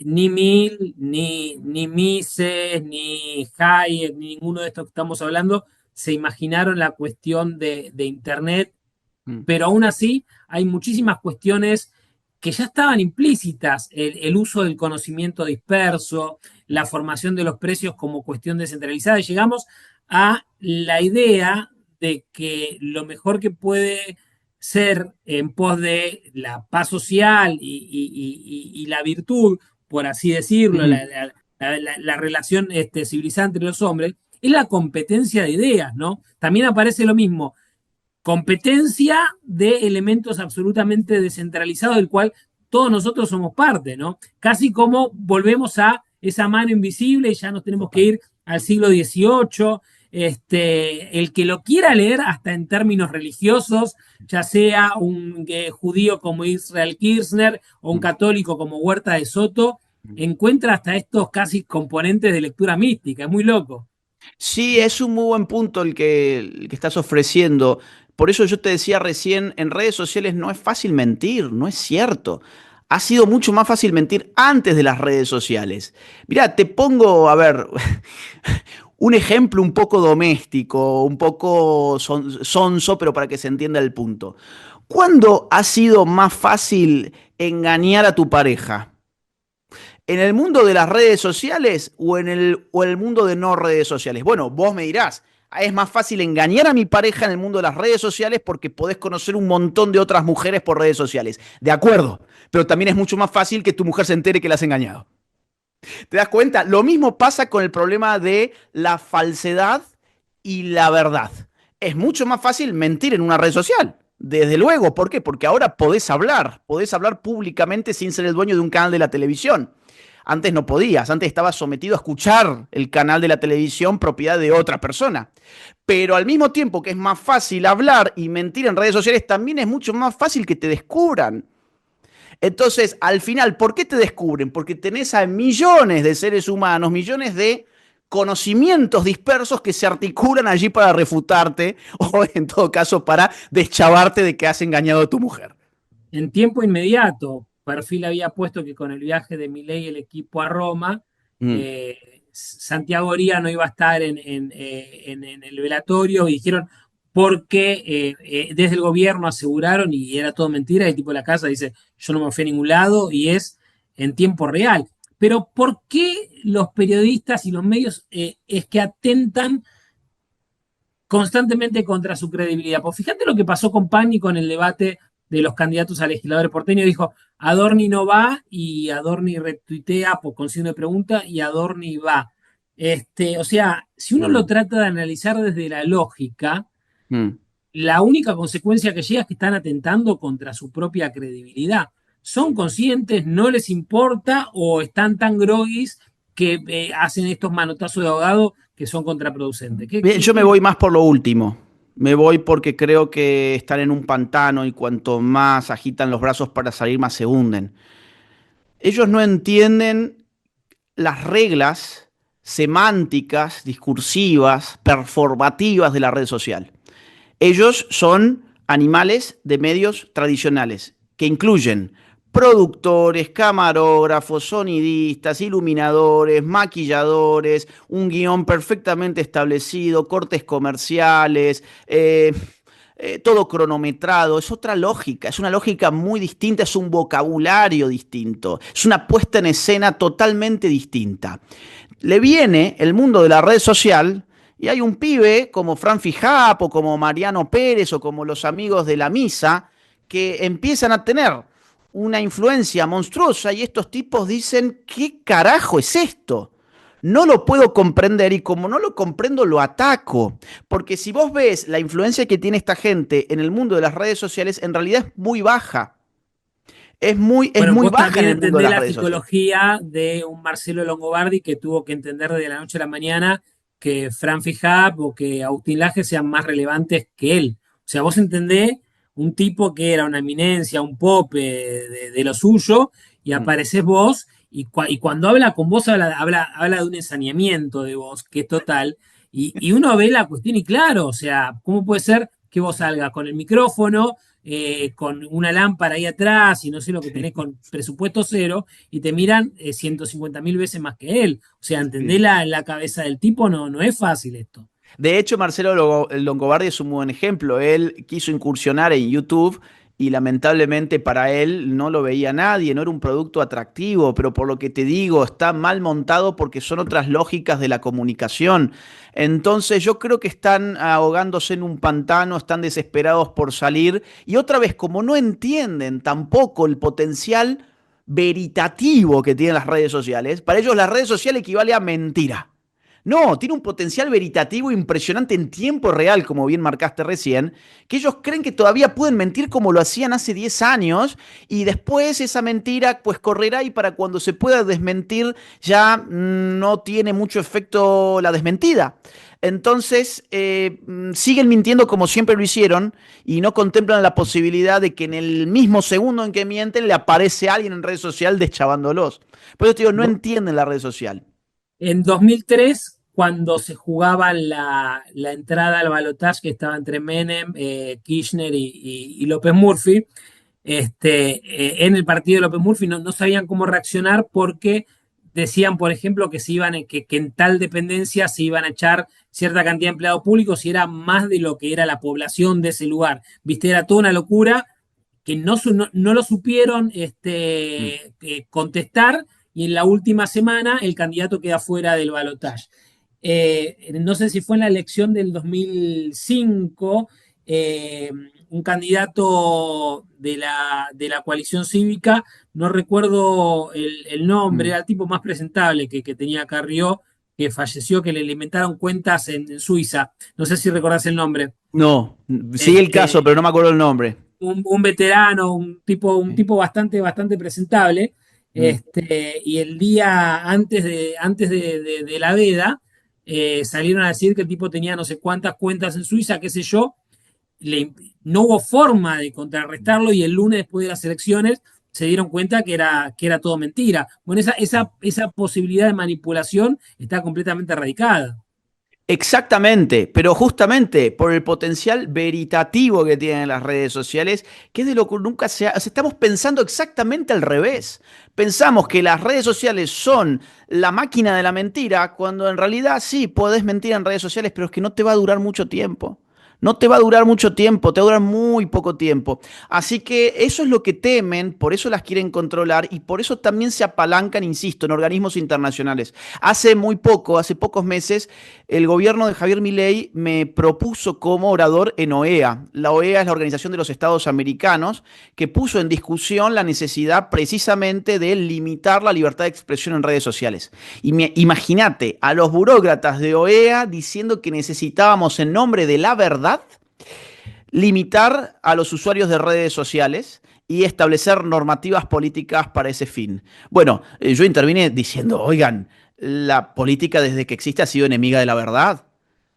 ni Mill, ni Mises, ni Hayek, ni ninguno de estos que estamos hablando se imaginaron la cuestión de Internet, Mm. pero aún así hay muchísimas cuestiones que ya estaban implícitas, el uso del conocimiento disperso, la formación de los precios como cuestión descentralizada, y llegamos a la idea de que lo mejor que puede ser en pos de la paz social y la virtud, por así decirlo, Ujú. la relación civilizante entre los hombres, es la competencia de ideas, ¿no? También aparece lo mismo, competencia de elementos absolutamente descentralizados del cual todos nosotros somos parte, ¿no? Casi como volvemos a esa mano invisible y ya nos tenemos que Total. ir al siglo XVIII. El que lo quiera leer hasta en términos religiosos, ya sea un judío como Israel Kirchner o un Mm. católico como Huerta de Soto, encuentra hasta estos casi componentes de lectura mística, es muy loco. Sí, es un muy buen punto el que estás ofreciendo. Por eso yo te decía recién, en redes sociales no es fácil mentir, no es cierto. Ha sido mucho más fácil mentir antes de las redes sociales. Mirá, te pongo, a ver, un ejemplo un poco doméstico, un poco sonso, pero para que se entienda el punto. ¿Cuándo ha sido más fácil engañar a tu pareja? ¿En el mundo de las redes sociales o en el mundo de no redes sociales? Bueno, vos me dirás, Es más fácil engañar a mi pareja en el mundo de las redes sociales porque podés conocer un montón de otras mujeres por redes sociales. De acuerdo, pero también es mucho más fácil que tu mujer se entere que la has engañado. ¿Te das cuenta? Lo mismo pasa con el problema de la falsedad y la verdad. Es mucho más fácil mentir en una red social. Desde luego, ¿por qué? Porque ahora podés hablar públicamente sin ser el dueño de un canal de la televisión. Antes no podías, antes estabas sometido a escuchar el canal de la televisión propiedad de otra persona. Pero al mismo tiempo que es más fácil hablar y mentir en redes sociales, también es mucho más fácil que te descubran. Entonces, al final, ¿por qué te descubren? Porque tenés a millones de seres humanos, millones de conocimientos dispersos que se articulan allí para refutarte o en todo caso para deschavarte de que has engañado a tu mujer. En tiempo inmediato, Perfil había puesto que con el viaje de Milei y el equipo a Roma, Mm, Santiago Oría no iba a estar en el velatorio y dijeron, porque desde el gobierno aseguraron, y era todo mentira, el tipo de la casa dice, yo no me fui a ningún lado, y es en tiempo real. Pero ¿por qué los periodistas y los medios es que atentan constantemente contra su credibilidad? Pues fíjate lo que pasó con Pagni con el debate de los candidatos a legisladores porteños. Dijo, Adorni no va y Adorni retuitea con signo de pregunta y Adorni va. O sea, si uno lo mm, trata de analizar desde la lógica, mm. la única consecuencia que llega es que están atentando contra su propia credibilidad. ¿Son conscientes, no les importa o están tan groguis que hacen estos manotazos de ahogado que son contraproducentes? Bien, yo me voy más por lo último. Me voy porque creo que están en un pantano y cuanto más agitan los brazos para salir, más se hunden. Ellos no entienden las reglas semánticas, discursivas, performativas de la red social. Ellos son animales de medios tradicionales, que incluyen productores, camarógrafos, sonidistas, iluminadores, maquilladores, un guión perfectamente establecido, cortes comerciales, todo cronometrado. Es otra lógica, es una lógica muy distinta, es un vocabulario distinto, es una puesta en escena totalmente distinta. Le viene el mundo de la red social y hay un pibe como Fran Fijap o como Mariano Pérez o como los amigos de la misa que empiezan a tener una influencia monstruosa y estos tipos dicen, ¿qué carajo es esto? No lo puedo comprender y como no lo comprendo lo ataco. Porque si vos ves la influencia que tiene esta gente en el mundo de las redes sociales, en realidad es muy baja. Es Bueno, muy vos baja en también el mundo de entendés las la redes sociales. psicología de un Marcelo Longobardi que tuvo que entender de la noche a la mañana que Fran Fijap o que Agustín Laje sean más relevantes que él. O sea, vos entendés un tipo que era una eminencia, un pope de lo suyo, y Mm, aparecés vos, y cuando habla con vos habla de un ensañamiento de vos, que es total, y uno ve la cuestión y claro, o sea, ¿cómo puede ser que vos salgas con el micrófono? Con una lámpara ahí atrás y no sé lo que tenés con presupuesto cero y te miran 150.000 veces más que él. O sea, entender sí. la cabeza del tipo no es fácil esto. De hecho, Marcelo Longobardi es un buen ejemplo. Él quiso incursionar en YouTube y lamentablemente para él no lo veía nadie, no era un producto atractivo, pero por lo que te digo, está mal montado porque son otras lógicas de la comunicación. Entonces yo creo que están ahogándose en un pantano, están desesperados por salir y otra vez, como no entienden tampoco el potencial veritativo que tienen las redes sociales, para ellos las redes sociales equivale a mentira. No, tiene un potencial veritativo impresionante en tiempo real, como bien marcaste recién, que ellos creen que todavía pueden mentir como lo hacían hace 10 años y después esa mentira pues correrá y para cuando se pueda desmentir ya no tiene mucho efecto la desmentida. Entonces siguen mintiendo como siempre lo hicieron y no contemplan la posibilidad de que en el mismo segundo en que mienten le aparece alguien en red social deschavándolos. Por eso te digo, no entienden la red social. En 2003, cuando se jugaba la entrada al balotaje que estaba entre Menem, Kirchner y López Murphy, en el partido de López Murphy no sabían cómo reaccionar porque decían, por ejemplo, que, que en tal dependencia se iban a echar cierta cantidad de empleados públicos y era más de lo que era la población de ese lugar. Viste, era toda una locura que no lo supieron Mm. contestar y en la última semana el candidato queda fuera del balotaje. no sé si fue en la elección del 2005, eh, un candidato de la coalición cívica, no recuerdo el nombre, Mm. era el tipo más presentable que tenía Carrió, que falleció, que le alimentaron cuentas en Suiza. No sé si recordás el nombre. No, sigue el caso, Este, pero no me acuerdo el nombre. un veterano, un Sí. tipo bastante presentable. Mm. Y el día antes de la veda, salieron a decir que el tipo tenía no sé cuántas cuentas en Suiza, qué sé yo. Le- no hubo forma de contrarrestarlo y el lunes después de las elecciones se dieron cuenta que era todo mentira. Bueno, esa posibilidad de manipulación está completamente erradicada. Exactamente, pero justamente por el potencial veritativo que tienen las redes sociales, que es de lo que nunca o sea, estamos pensando exactamente al revés. Pensamos que las redes sociales son la máquina de la mentira, cuando en realidad sí, podés mentir en redes sociales, pero es que no te va a durar mucho tiempo. No te va a durar mucho tiempo, te va a durar muy poco tiempo. Así que eso es lo que temen, por eso las quieren controlar y por eso también se apalancan, insisto, en organismos internacionales. Hace muy poco, hace pocos meses, el gobierno de Javier Milei me propuso como orador en OEA. La OEA es la Organización de los Estados Americanos, que puso en discusión la necesidad precisamente de limitar la libertad de expresión en redes sociales. Imagínate a los burócratas de OEA diciendo que necesitábamos en nombre de la verdad limitar a los usuarios de redes sociales y establecer normativas políticas para ese fin. Bueno, yo intervine diciendo, oigan, la política desde que existe ha sido enemiga de la verdad.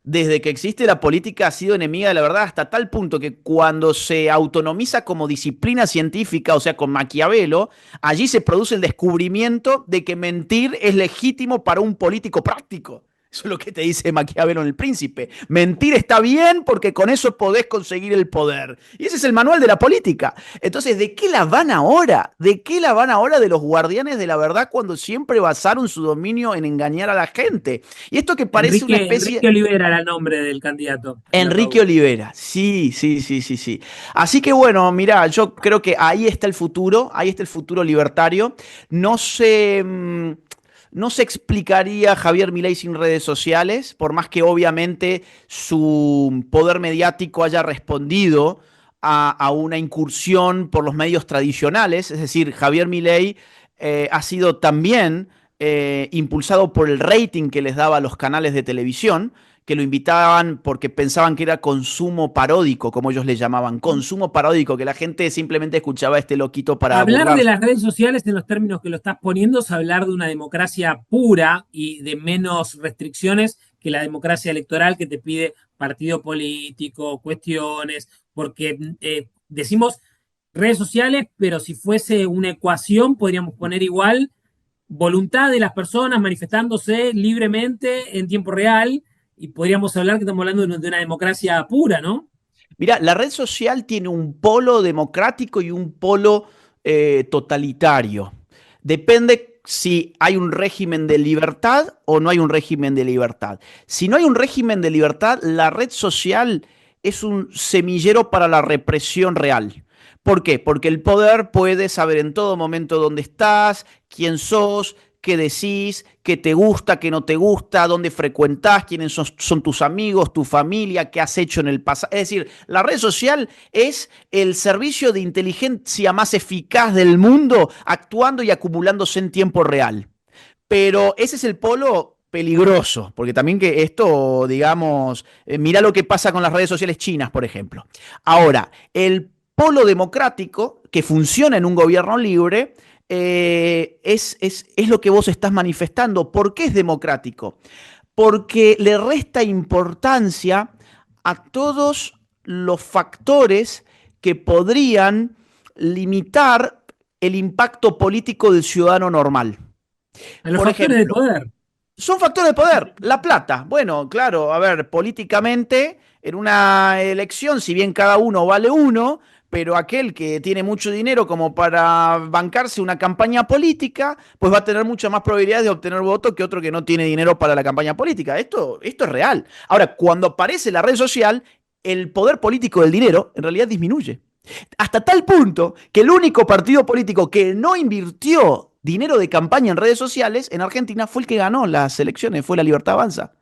Desde que existe la política ha sido enemiga de la verdad hasta tal punto que cuando se autonomiza como disciplina científica, o sea, con Maquiavelo, allí se produce el descubrimiento de que mentir es legítimo para un político práctico. Eso es lo que te dice Maquiavelo en El Príncipe. Mentir está bien porque con eso podés conseguir el poder. Y ese es el manual de la política. Entonces, ¿de qué la van ahora? ¿De qué la van ahora de los guardianes de la verdad cuando siempre basaron su dominio en engañar a la gente? Y esto que parece una Enrique especie... Olivera era el nombre del candidato en la Enrique PAU. Olivera, sí, sí, sí, sí, sí. Así que bueno, mira, yo creo que ahí está el futuro libertario. No se, no se explicaría Javier Milei sin redes sociales, por más que obviamente su poder mediático haya respondido a una incursión por los medios tradicionales. Es decir, Javier Milei ha sido también impulsado por el rating que les daba a los canales de televisión que lo invitaban porque pensaban que era consumo paródico, como ellos le llamaban, consumo paródico, que la gente simplemente escuchaba a este loquito para Hablar de burlarse. las redes sociales en los términos que lo estás poniendo es hablar de una democracia pura y de menos restricciones que la democracia electoral que te pide partido político, cuestiones, porque decimos redes sociales, pero si fuese una ecuación podríamos poner igual voluntad de las personas manifestándose libremente en tiempo real y podríamos hablar que estamos hablando de una democracia pura, ¿no? Mira, la red social tiene un polo democrático y un polo totalitario. Depende si hay un régimen de libertad o no hay un régimen de libertad. Si no hay un régimen de libertad, la red social es un semillero para la represión real. ¿Por qué? Porque el poder puede saber en todo momento dónde estás, quién sos, qué decís, qué te gusta, qué no te gusta, dónde frecuentás, quiénes son tus amigos, tu familia, qué has hecho en el pasado. Es decir, la red social es el servicio de inteligencia más eficaz del mundo, actuando y acumulándose en tiempo real. Pero ese es el polo peligroso, porque también que esto, digamos, mira lo que pasa con las redes sociales chinas, por ejemplo. Ahora, el polo democrático que funciona en un gobierno libre es lo que vos estás manifestando. ¿Por qué es democrático? Porque le resta importancia a todos los factores que podrían limitar el impacto político del ciudadano normal. A los Por factores de ejemplo, poder. son factores de poder. La plata. Bueno, claro, a ver, políticamente, en una elección, si bien cada uno vale uno, pero aquel que tiene mucho dinero como para bancarse una campaña política, pues va a tener muchas más probabilidades de obtener votos que otro que no tiene dinero para la campaña política. Esto es real. Ahora, cuando aparece la red social, el poder político del dinero en realidad disminuye. Hasta tal punto que el único partido político que no invirtió dinero de campaña en redes sociales en Argentina fue el que ganó las elecciones, fue la Libertad Avanza.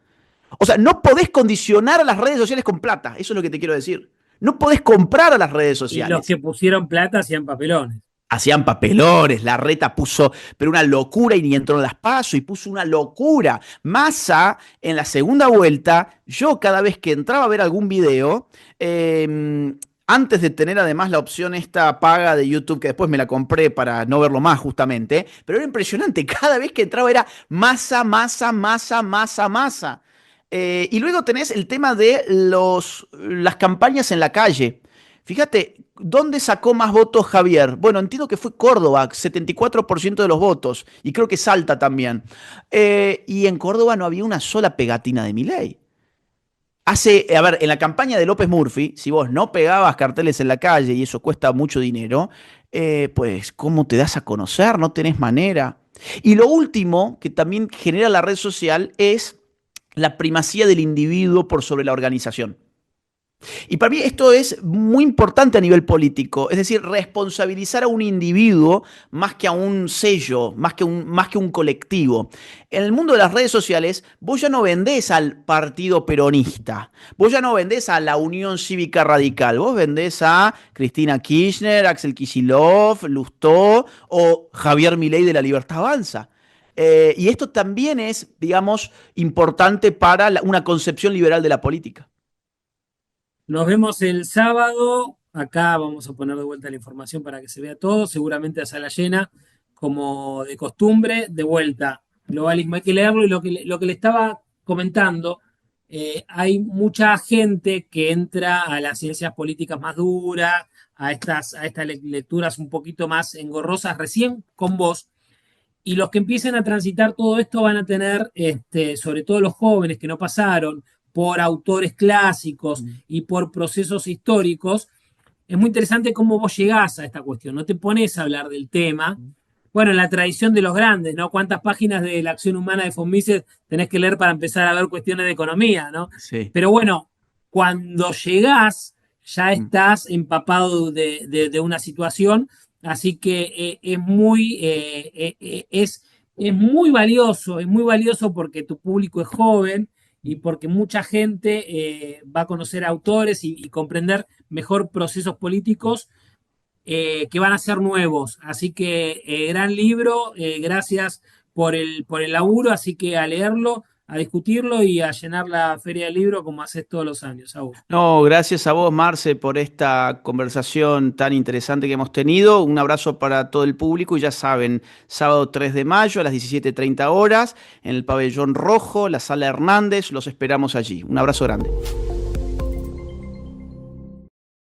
O sea, no podés condicionar a las redes sociales con plata, eso es lo que te quiero decir. No podés comprar a las redes Y los sociales. que pusieron plata hacían papelones. Hacían papelones, la reta puso, pero una locura y ni entró en las PASO y puso una locura. Massa, en la segunda vuelta, yo cada vez que entraba a ver algún video, antes de tener además la opción esta paga de YouTube, que después me la compré para no verlo más justamente, pero era impresionante, cada vez que entraba era masa, masa, masa, masa, masa. Y luego tenés el tema de las campañas en la calle. Fíjate, ¿dónde sacó más votos Javier? Bueno, entiendo que fue Córdoba, 74% de los votos, y creo que Salta también. Y en Córdoba no había una sola pegatina de Milei. A ver, en la campaña de López Murphy, si vos no pegabas carteles en la calle y eso cuesta mucho dinero, pues ¿cómo te das a conocer? No tenés manera. Y lo último que también genera la red social es la primacía del individuo por sobre la organización. Y para mí esto es muy importante a nivel político, es decir, responsabilizar a un individuo más que a un sello, más que un colectivo. En el mundo de las redes sociales, vos ya no vendés al partido peronista, vos ya no vendés a la Unión Cívica Radical, vos vendés a Cristina Kirchner, Axel Kicillof, Lustó o Javier Milei de la Libertad Avanza. Y esto también es, digamos, importante para una concepción liberal de la política. Nos vemos el sábado. Acá vamos a poner de vuelta la información para que se vea todo. Seguramente a sala llena, como de costumbre. De vuelta, globalismo hay que leerlo. Y lo que le estaba comentando, hay mucha gente que entra a las ciencias políticas más duras, a estas lecturas un poquito más engorrosas, recién con vos. Y los que empiecen a transitar todo esto van a tener, sobre todo los jóvenes que no pasaron por autores clásicos y por procesos históricos, es muy interesante cómo vos llegás a esta cuestión. No te pones a hablar del tema. Bueno, en la tradición de los grandes, ¿no? ¿Cuántas páginas de la acción humana de von Mises tenés que leer para empezar a ver cuestiones de economía, ¿no? Sí. Pero bueno, cuando llegás, ya estás empapado de una situación. Así que es muy valioso porque tu público es joven y porque mucha gente va a conocer autores y comprender mejor procesos políticos que van a ser nuevos. Así que gran libro, gracias por el laburo, así que a leerlo, a discutirlo y a llenar la feria del libro como haces todos los años, Saúl. No, gracias a vos, Marce, por esta conversación tan interesante que hemos tenido. Un abrazo para todo el público y ya saben, sábado 3 de mayo a las 17:30 horas en el Pabellón Rojo, la Sala Hernández, los esperamos allí. Un abrazo grande.